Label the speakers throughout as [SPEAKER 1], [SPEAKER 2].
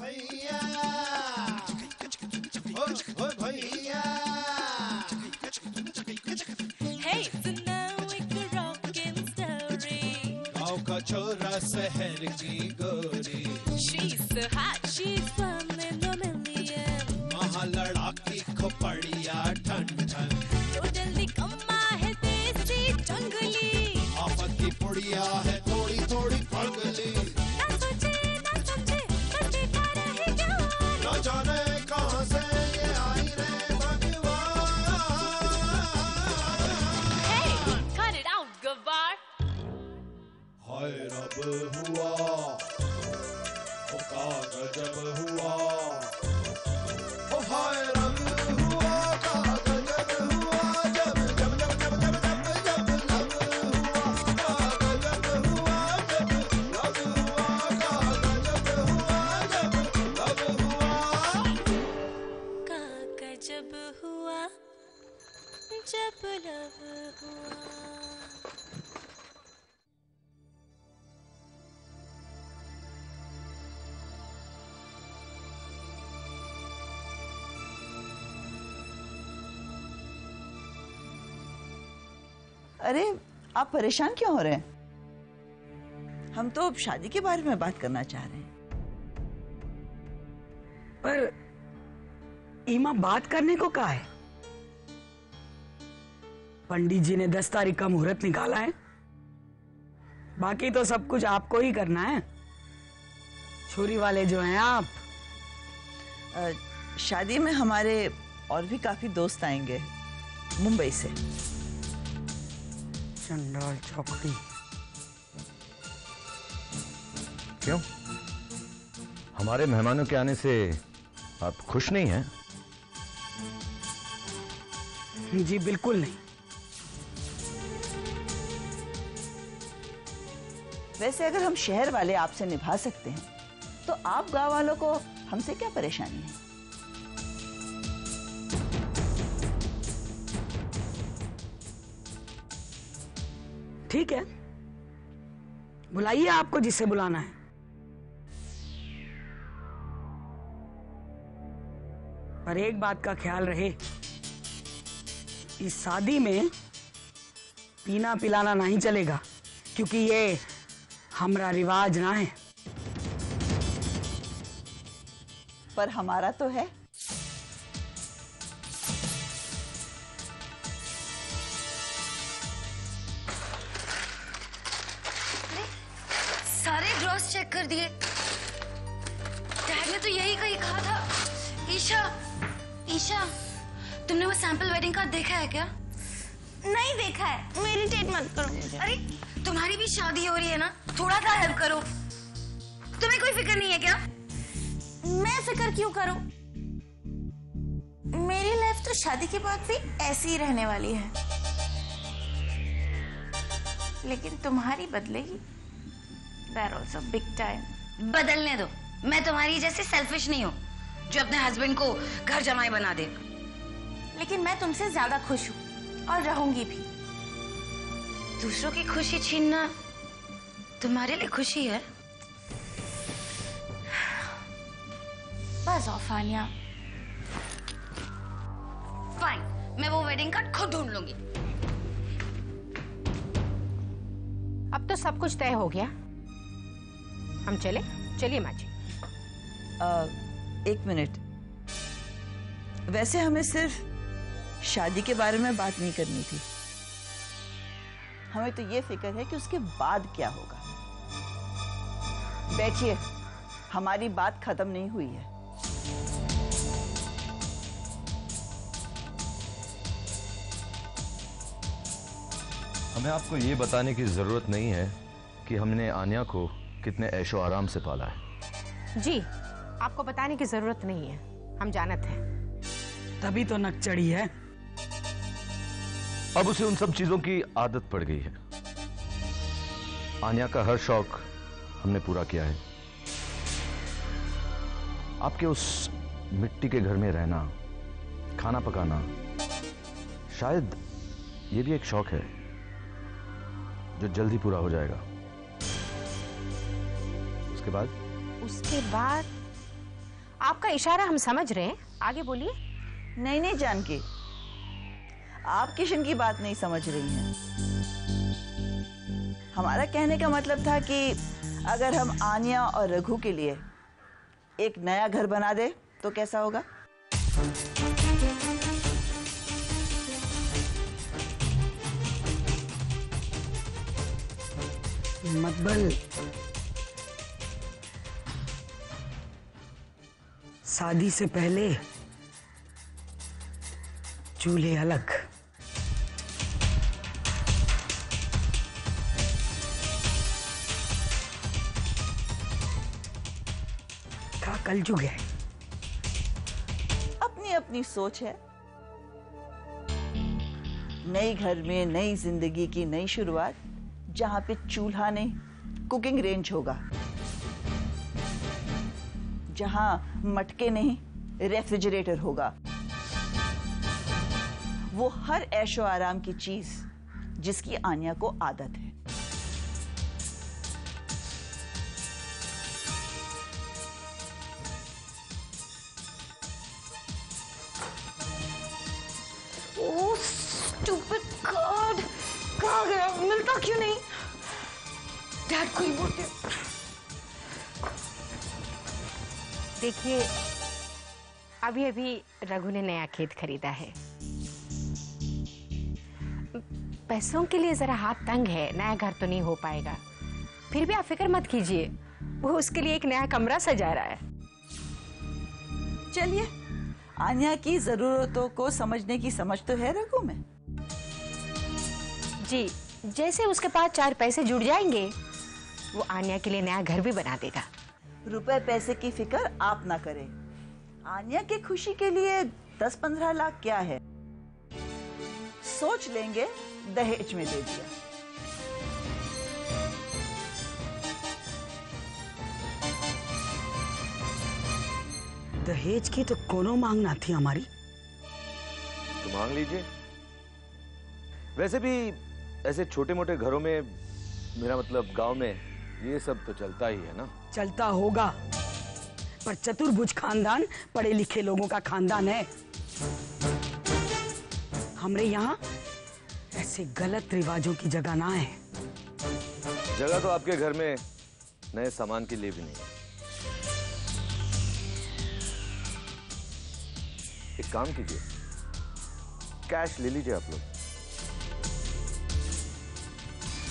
[SPEAKER 1] भैया, ओ भैया।
[SPEAKER 2] Hey, so now एक rockin' story.
[SPEAKER 1] गाँव का छोरा शहर की गोरी,
[SPEAKER 2] She's so hot, she's one in a million.
[SPEAKER 1] वहाँ लड़ाकी खोपड़िया ठन ठन,
[SPEAKER 2] तो जल्दी कम्मा है देसी जंगली,
[SPEAKER 1] आफत की पुड़िया है थोड़ी थोड़ी पगली।
[SPEAKER 2] ना सोचे ना समझे बस देखा रहे जवान।
[SPEAKER 1] न जाने कहाँ से ये आई रे भगवान।
[SPEAKER 2] Hey, cut it out, गवार।
[SPEAKER 1] हाय रब हुआ, ओ का गजब हुआ, ओ हाय रब हुआ, का गजब हुआ, जब जब जब जब जब जब जब लब हुआ, का गजब हुआ, जब लब हुआ, का गजब हुआ, जब लब हुआ।
[SPEAKER 2] का गजब हुआ जब लव हुआ।
[SPEAKER 3] अरे आप परेशान क्यों हो रहे हैं? हम तो अब शादी के बारे में बात करना चाह रहे हैं।
[SPEAKER 4] पर ईमा बात करने को कहा है? पंडित जी ने 10 तारीख का मुहूर्त निकाला है, बाकी तो सब कुछ आपको ही करना है। छोरी वाले जो हैं आप।
[SPEAKER 3] शादी में हमारे और भी काफी दोस्त आएंगे मुंबई से।
[SPEAKER 4] चंडाल चौकड़ी।
[SPEAKER 5] क्यों? हमारे मेहमानों के आने से आप खुश नहीं हैं?
[SPEAKER 4] जी बिल्कुल नहीं।
[SPEAKER 3] वैसे अगर हम शहर वाले आपसे निभा सकते हैं तो आप गांव वालों को हमसे क्या परेशानी है?
[SPEAKER 4] ठीक है, बुलाइए आपको जिसे बुलाना है। पर एक बात का ख्याल रहे, इस शादी में पीना पिलाना नहीं चलेगा, क्योंकि ये हमारा रिवाज ना है।
[SPEAKER 3] पर हमारा तो है।
[SPEAKER 6] सारे ड्रॉस चेक कर दिए। डैड ने तो यही कहा था। ईशा, ईशा, तुमने वो सैंपल वेडिंग कार्ड देखा है क्या? नहीं देखा है। मेडिटेट मत करो। अरे तुम्हारी भी शादी हो रही है ना, थोड़ा सा हेल्प करो। तुम्हें कोई फिक्र नहीं है क्या? मैं फिक्र क्यों करूं? मेरी लाइफ तो शादी के बाद भी ऐसी ही रहने वाली है, लेकिन तुम्हारी बदलेगी। They're also big time. बदलने दो। मैं तुम्हारी जैसे सेल्फिश नहीं हूँ जो अपने हस्बैंड को घर जमाई बना दे। लेकिन मैं तुमसे ज्यादा खुश हूँ और रहूंगी भी। दूसरों की खुशी छीनना तुम्हारे लिए खुशी है? बस आनिया। फाइन, मैं वो वेडिंग कार्ड खुद ढूंढ लूंगी।
[SPEAKER 7] अब तो सब कुछ तय हो गया, हम चले? चलिए माँ जी।
[SPEAKER 3] एक मिनट, वैसे हमें सिर्फ शादी के बारे में बात नहीं करनी थी। हमें तो ये फिक्र है कि उसके बाद क्या होगा। बैठिए, हमारी बात खत्म नहीं हुई है।
[SPEAKER 5] हमें आपको ये बताने की जरूरत नहीं है कि हमने आन्या को कितने ऐशो आराम से पाला है।
[SPEAKER 7] जी, आपको बताने की जरूरत नहीं है, हम जानत हैं।
[SPEAKER 4] तभी तो नक चढ़ी है।
[SPEAKER 5] अब उसे उन सब चीजों की आदत पड़ गई है। आन्या का हर शौक हमने पूरा किया है। आपके उस मिट्टी के घर में रहना, खाना पकाना, शायद ये भी एक शौक है जो जल्दी पूरा हो जाएगा। उसके बाद
[SPEAKER 7] आपका इशारा हम समझ रहे हैं, आगे बोलिए।
[SPEAKER 3] नहीं नहीं जानकी, आप किशन की बात नहीं समझ रही हैं। हमारा कहने का मतलब था कि अगर हम आन्या और रघु के लिए एक नया घर बना दे तो कैसा होगा?
[SPEAKER 4] मतबल शादी से पहले चूल्हे अलग। का कलयुग है।
[SPEAKER 3] अपनी अपनी सोच है। नई घर में नई जिंदगी की नई शुरुआत, जहां पे चूल्हा नहीं कुकिंग रेंज होगा, जहां मटके नहीं रेफ्रिजरेटर होगा, वो हर ऐशो आराम की चीज जिसकी आन्या को आदत है।
[SPEAKER 6] ओह स्टूपिड गॉड, कहाँ गया? मिलता क्यों नहीं? डैड को ही बोलते।
[SPEAKER 7] देखिए, अभी अभी रघु ने नया खेत खरीदा है। पैसों के लिए जरा हाथ तंग है, नया घर तो नहीं हो पाएगा। फिर भी आप फिक्र मत कीजिए, वो उसके लिए एक नया कमरा सजा रहा है।
[SPEAKER 3] चलिए, आन्या की जरूरतों को समझने की समझ तो है रघु में।
[SPEAKER 7] जी, जैसे उसके पास 4 पैसे जुड़ जाएंगे, वो आन्या के लिए नया घर भी बना देगा।
[SPEAKER 3] रुपए पैसे की फिक्र आप ना करें। आन्या की खुशी के लिए 10-15 लाख क्या है, सोच लेंगे, दहेज में दे दिया।
[SPEAKER 4] दहेज की तो कोनो मांग ना थी हमारी।
[SPEAKER 5] तो मांग लीजिए। वैसे भी ऐसे छोटे मोटे घरों में, मेरा मतलब गांव में, ये सब तो चलता ही है ना।
[SPEAKER 4] चलता होगा, पर चतुर्भुज खानदान पढ़े लिखे लोगों का खानदान है। हमरे यहाँ ऐसे गलत रिवाजों की जगह ना है।
[SPEAKER 5] जगह तो आपके घर में नए सामान के लिए भी नहीं है। एक काम कीजिए, कैश ले लीजिए आप लोग।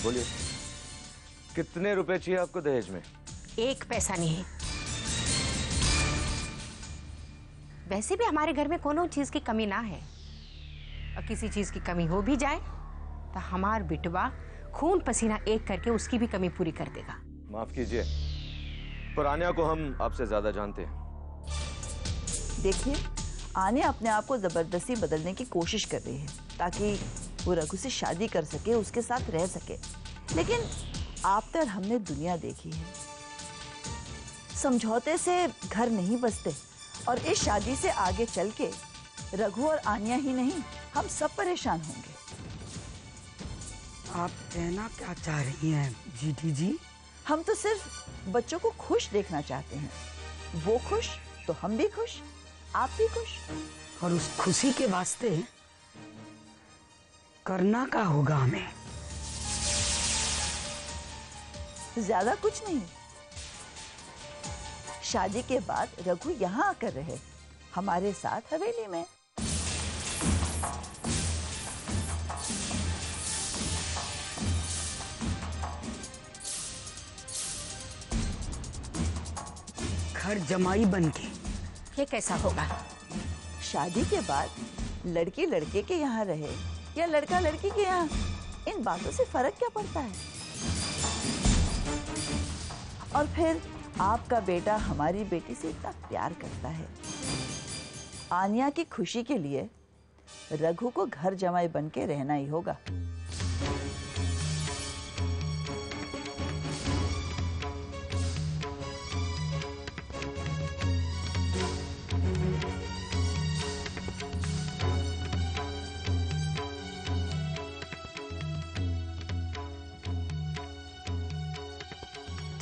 [SPEAKER 5] बोलिए, कितने रुपए चाहिए आपको दहेज में?
[SPEAKER 7] 1 पैसा नहीं। वैसे भी हमारे घर में कोनो चीज की कमी ना है, और किसी चीज की कमी हो भी जाए तो हमार बिटवा खून पसीना एक करके उसकी भी कमी पूरी कर देगा।
[SPEAKER 5] माफ कीजिए, पर आन्या को हम आपसे ज्यादा जानते हैं।
[SPEAKER 3] देखिए, आन्या अपने आप को जबरदस्ती बदलने की कोशिश कर रही है ताकि वो रघु से शादी कर सके, उसके साथ रह सके। लेकिन आप तो हमने दुनिया देखी है, समझौते से घर नहीं बसते, और इस शादी से आगे चल के रघु और आन्या ही नहीं, हम सब परेशान होंगे।
[SPEAKER 4] आप कहना क्या चाह रही हैं जीटी जी?
[SPEAKER 3] हम तो सिर्फ बच्चों को खुश देखना चाहते हैं। वो खुश तो हम भी खुश, आप भी खुश।
[SPEAKER 4] और उस खुशी के वास्ते करना क्या होगा हमें?
[SPEAKER 3] ज्यादा कुछ नहीं। शादी के बाद रघु यहाँ आकर रहे, हमारे साथ हवेली में।
[SPEAKER 4] घर जमाई बनके।
[SPEAKER 7] ये कैसा होगा?
[SPEAKER 3] शादी के बाद लड़की लड़के के यहाँ रहे या लड़का लड़की के यहाँ, इन बातों से फर्क क्या पड़ता है? और फिर आपका बेटा हमारी बेटी से इतना प्यार करता है। आन्या की खुशी के लिए रघु को घर जमाई बनके रहना ही होगा।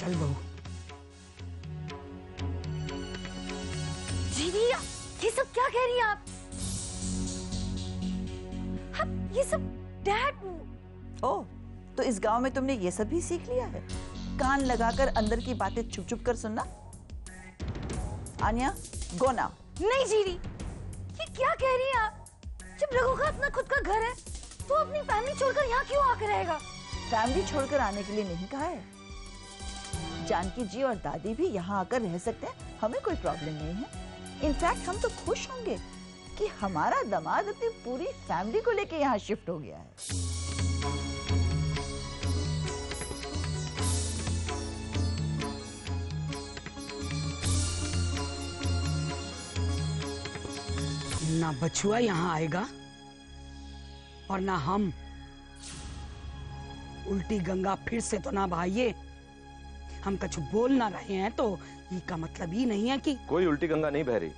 [SPEAKER 4] चल बहू।
[SPEAKER 6] जीवी, ये सब क्या कह रही हैं आप? ये सब डैड।
[SPEAKER 3] ओह, तो इस गांव में तुमने ये सब भी सीख लिया है? कान लगाकर अंदर की बातें छुप छुप कर सुनना। Anya, go now.
[SPEAKER 6] नहीं जीवी, ये क्या कह रही हैं आप? जब रघु का अपना खुद का घर है तो अपनी फैमिली छोड़कर यहाँ क्यों आकर रहेगा?
[SPEAKER 3] फैमिली छोड़कर आने के लिए नहीं कहा है। जानकी जी और दादी भी यहाँ आकर रह सकते हैं, हमें कोई प्रॉब्लम नहीं है। इनफैक्ट हम तो खुश होंगे कि हमारा दामाद अपनी पूरी फैमिली को लेके यहाँ शिफ्ट हो गया है।
[SPEAKER 4] ना बछुआ यहाँ आएगा और ना हम। उल्टी गंगा फिर से तो ना बहाइए। हम कुछ बोल ना रहे हैं तो इसका मतलब ही नहीं है कि
[SPEAKER 5] कोई उल्टी गंगा नहीं बह रही।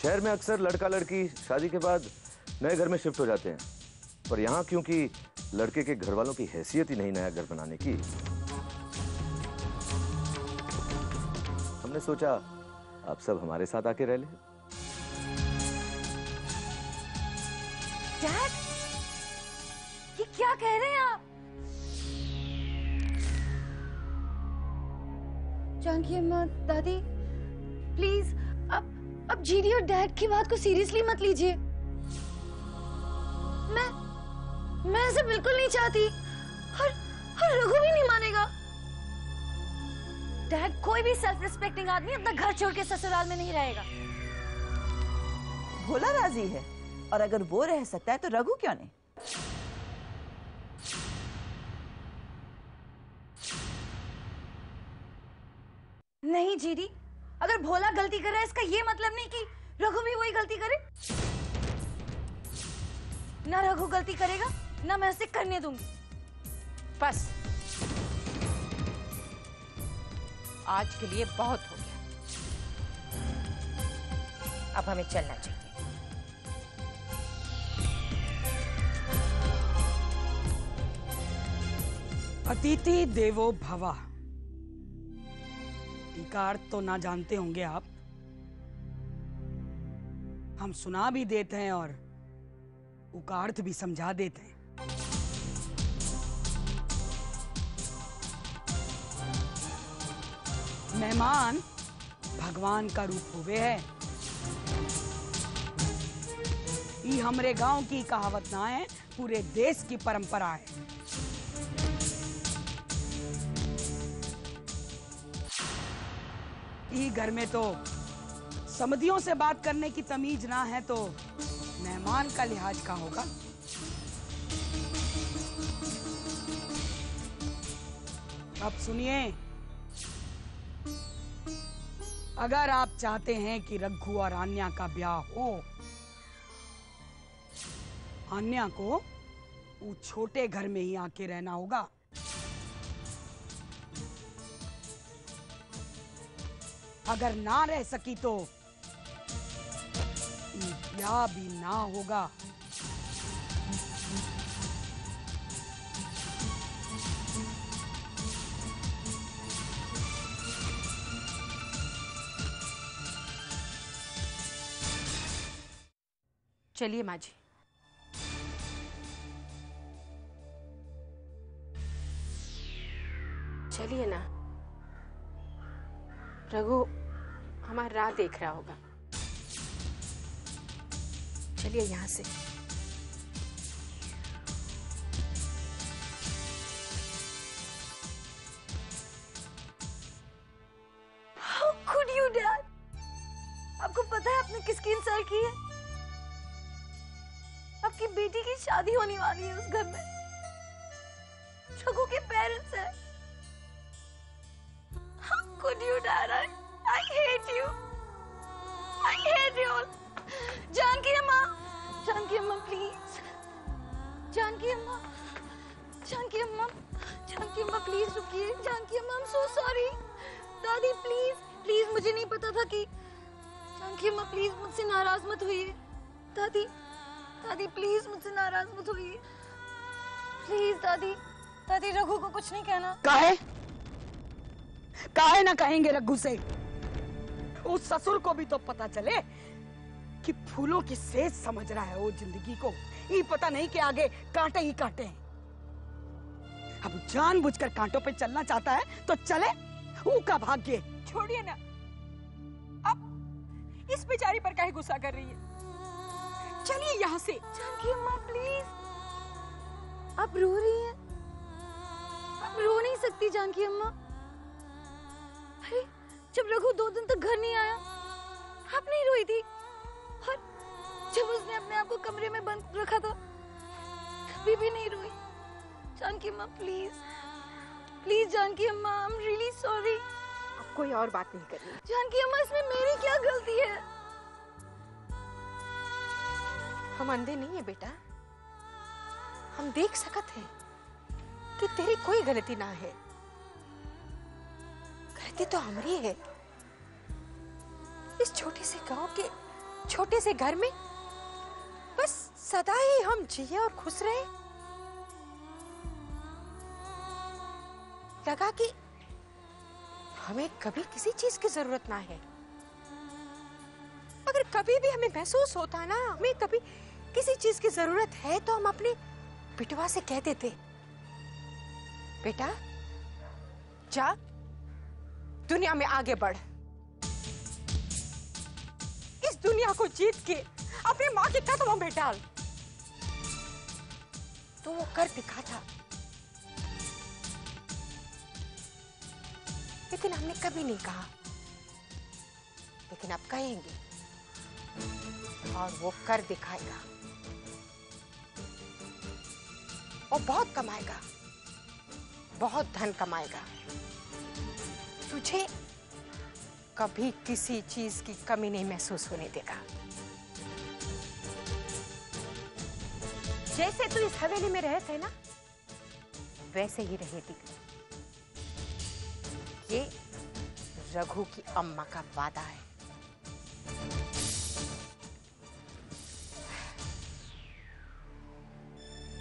[SPEAKER 5] शहर में अक्सर लड़का लड़की शादी के बाद नए घर में शिफ्ट हो जाते हैं, पर यहाँ क्योंकि लड़के के घर वालों की हैसियत ही नहीं नया घर बनाने की, हमने सोचा आप सब हमारे साथ आके रह ले।
[SPEAKER 6] डैड, ये क्या कह रहे हैं आप? जानकी अम्मा, दादी, प्लीज अब जीडी और डैड की बात को सीरियसली मत लीजिए। मैं ऐसे बिल्कुल नहीं चाहती और रघु भी नहीं मानेगा। डैड, कोई भी सेल्फ रिस्पेक्टिंग आदमी अपना घर छोड़ के ससुराल में नहीं रहेगा।
[SPEAKER 3] भोला राजी है, और अगर वो रह सकता है तो रघु क्यों नहीं?
[SPEAKER 6] नहीं जीडी, अगर भोला गलती कर रहा है इसका ये मतलब नहीं कि रघु भी वही गलती करे। ना रघु गलती करेगा ना मैं उसे करने दूंगी।
[SPEAKER 7] बस, आज के लिए बहुत हो गया। अब हमें चलना चाहिए।
[SPEAKER 4] अतिथि देवो भव, इसका अर्थ तो ना जानते होंगे आप। हम सुना भी देते हैं और उसका अर्थ भी समझा देते हैं। मेहमान भगवान का रूप हुए है। ये हमरे गांव की कहावत ना है, पूरे देश की परंपरा है। ये घर में तो समधियों से बात करने की तमीज ना है तो मेहमान का लिहाज का होगा। अब सुनिए, अगर आप चाहते हैं कि रघु और आन्या का ब्याह हो, आन्या को वो छोटे घर में ही आके रहना होगा। अगर ना रह सकी तो ब्याह भी ना होगा।
[SPEAKER 7] चलिए माँ जी। चलिए ना, रघु हमारी राह देख रहा होगा। चलिए यहाँ से।
[SPEAKER 6] How could you, Dad? आपको पता है आपने किसकी इंसल्ट की है? आपकी बेटी की शादी होने वाली है उस घर में। रघु के पेरेंट्स हैं। How could you, Dad? I hate you. I hate you all. Janaki अम्मा, please. जानकी अम्मा, प्लीज रुकिए। जानकी अम्मा, I'm so sorry. दादी प्लीज, मुझे नहीं पता था कि। जानकी अम्मा प्लीज मुझसे नाराज मत होइए। दादी प्लीज मुझसे नाराज मत होइए। प्लीज दादी रघु को कुछ नहीं कहना।
[SPEAKER 4] काहे ना कहेंगे रघु से? उस ससुर को भी तो पता चले कि फूलों की सेज समझ रहा है वो जिंदगी को। ये पता नहीं कि आगे कांटे ही कांटे हैं। अब जानबूझकर कांटों पे चलना चाहता है तो चले, ऊका भाग्य।
[SPEAKER 7] छोड़िए ना, अब इस बेचारी पर काहे गुस्सा कर रही है? चलिए यहाँ से।
[SPEAKER 6] जानकी अम्मा प्लीज, आप रो रही हैं? आप रो नहीं सकती जानकी अम्मा। अरे जब रघु 2 दिन तक घर नहीं आया, आप नहीं रोई थी? और जब उसने अपने आप को कमरे में बंद रखा था, कभी भी नहीं रोई? जानकी अम्मा प्लीज, प्लीज जानकी अम्मा, आई एम रियली सॉरी।
[SPEAKER 7] अब कोई और बात नहीं करनी।
[SPEAKER 6] जानकी अम्मा, इसमें मेरी क्या गलती है?
[SPEAKER 7] हम अंधे नहीं है बेटा, हम देख सकते हैं कि तेरी कोई गलती ना है। गलती तो हमारी है। इस छोटे से गांव के छोटे से घर में बस सदा ही हम जिए और खुश रहे। लगा कि हमें कभी किसी चीज की जरूरत ना है। अगर कभी भी हमें महसूस होता ना हमें कभी किसी चीज की जरूरत है, तो हम अपने बिटवा से कह देते, बेटा जा दुनिया में आगे बढ़, इस दुनिया को जीत के अपनी माँ के कदमों में डाल। तो वो कर दिखा था, लेकिन हमने कभी नहीं कहा, लेकिन अब कहेंगे और वो कर दिखाएगा। वो बहुत कमाएगा, बहुत धन कमाएगा। तुझे कभी किसी चीज की कमी नहीं महसूस होने देगा। जैसे तू इस हवेली में रहे थे ना, वैसे ही रहेगी। ये रघु की अम्मा का वादा है।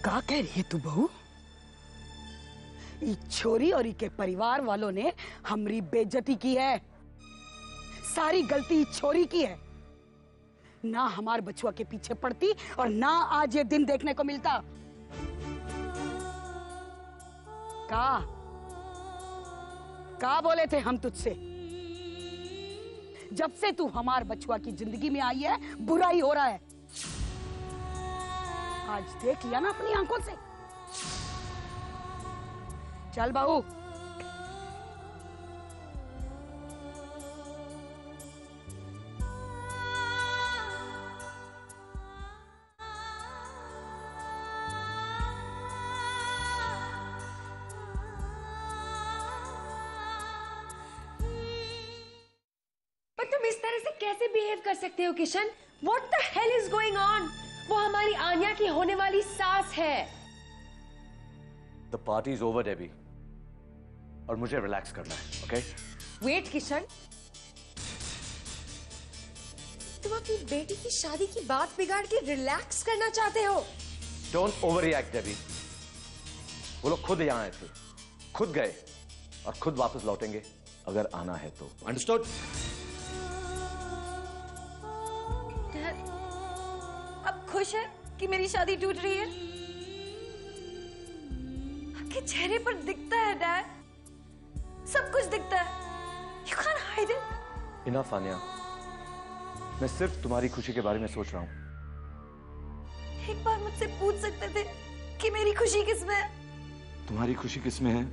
[SPEAKER 4] का कह रही है तू बहू? ये छोरी और इके परिवार वालों ने हमारी बेइज्जती की है। सारी गलती छोरी की है। ना हमार बचुआ के पीछे पड़ती और ना आज ये दिन देखने को मिलता। का बोले थे हम तुझसे? जब से तू हमार बचुआ की जिंदगी में आई है, बुराई हो रहा है। आज देख लिया ना अपनी आंखों से। चल बहू।
[SPEAKER 8] तुम इस तरह से कैसे बिहेव कर सकते हो Kishan? What the hell is going on? वो हमारी आन्या की होने वाली सास है।
[SPEAKER 5] The party is over, Debbie, और मुझे रिलैक्स करना है, ओके?
[SPEAKER 8] Wait किशन, तुम अपनी बेटी की शादी की बात बिगाड़ के रिलैक्स करना चाहते हो?
[SPEAKER 5] Don't overreact, Debbie. वो लोग खुद यहाँ आए थे, खुद गए और खुद वापस लौटेंगे अगर आना है तो। Understood?
[SPEAKER 6] अब खुश है कि मेरी शादी टूट रही है? आपके चेहरे पर दिखता है डैड, सब कुछ दिखता है। You can't hide it.
[SPEAKER 5] Enough, Anya. मैं सिर्फ तुम्हारी खुशी के बारे में सोच रहा हूँ।
[SPEAKER 6] एक बार मुझसे पूछ सकते थे कि मेरी खुशी किसमें है?
[SPEAKER 5] तुम्हारी खुशी किसमें है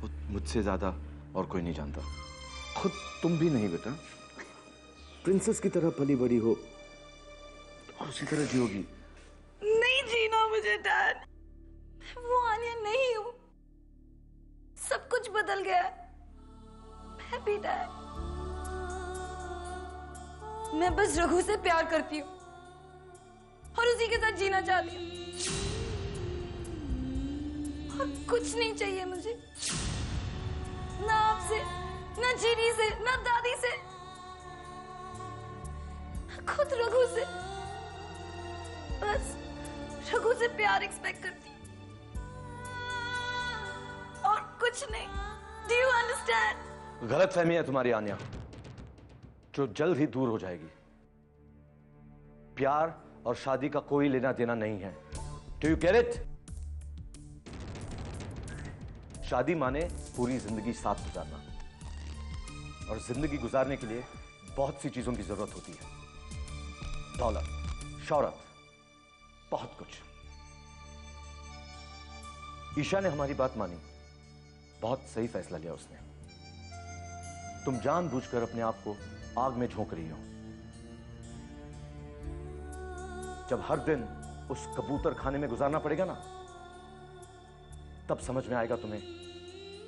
[SPEAKER 5] वो मुझसे ज्यादा और कोई नहीं जानता। खुद तुम भी नहीं बेटा। प्रिंसेस की तरह पली बड़ी हो और उसी तरह जियोगी।
[SPEAKER 6] नहीं जीना मुझे डैड, वो आन्या नहीं हूँ। सब कुछ बदल गया है। मैं भी डैड, मैं बस रघु से प्यार करती हूँ और उसी के साथ जीना चाहती हूँ। और कुछ नहीं चाहिए मुझे, ना आपसे, ना जीनी से, ना दादी से, खुद रघु से। बस रघु से प्यार एक्सपेक्ट करती हूँ और कुछ नहीं। Do you understand?
[SPEAKER 5] गलत फहमी है तुम्हारी आन्या। जो जल्द ही दूर हो जाएगी। प्यार और शादी का कोई लेना देना नहीं है। Do you get it? शादी माने पूरी जिंदगी साथ गुजारना, और जिंदगी गुजारने के लिए बहुत सी चीजों की जरूरत होती है। दौलत, शौहरत, बहुत कुछ। ईशा ने हमारी बात मानी, बहुत सही फैसला लिया उसने। तुम जानबूझकर अपने आप को आग में झोंक रही हो। जब हर दिन उस कबूतर खाने में गुजारना पड़ेगा ना, तब समझ में आएगा तुम्हें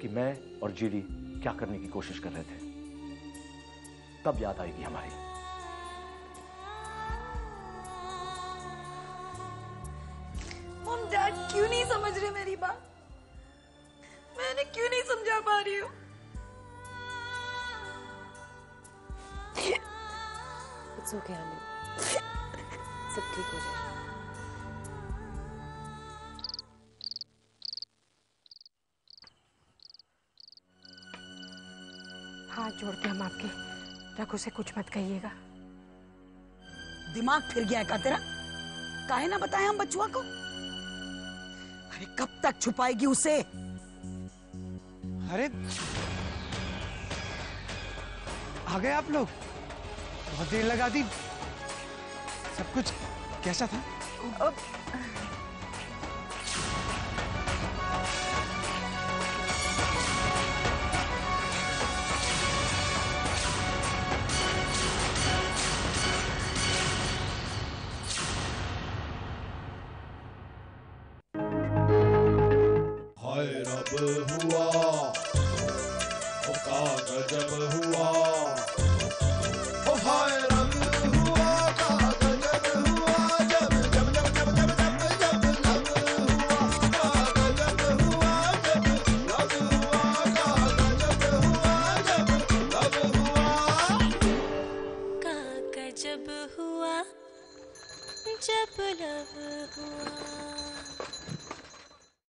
[SPEAKER 5] कि मैं और जीडी क्या करने की कोशिश कर रहे थे। तब याद आएगी हमारी।
[SPEAKER 2] मॉम डैड क्यों नहीं समझ रहे मेरी बात? मैंने क्यों नहीं समझा पा रही हूँ?
[SPEAKER 8] इट्स ओके आने, सब ठीक हो जाएगा।
[SPEAKER 7] हाथ जोड़ते हम आपके, रघु से कुछ मत कहिएगा।
[SPEAKER 4] दिमाग फिर गया है का तेरा? काहे ना बताए हम बचुआ को? अरे कब तक छुपाएगी उसे?
[SPEAKER 9] अरे आ गए आप लोग, बहुत देर लगा दी। सब कुछ कैसा था?
[SPEAKER 1] हाय रब हुआ, ओ का गजब हुआ, ओ हाय रब हुआ, का गजब हुआ, जब जब जब जब जब जब जब लब हुआ, का गजब हुआ, जब लब हुआ, का गजब हुआ, जब लब हुआ।
[SPEAKER 2] का गजब हुआ जब लब हुआ।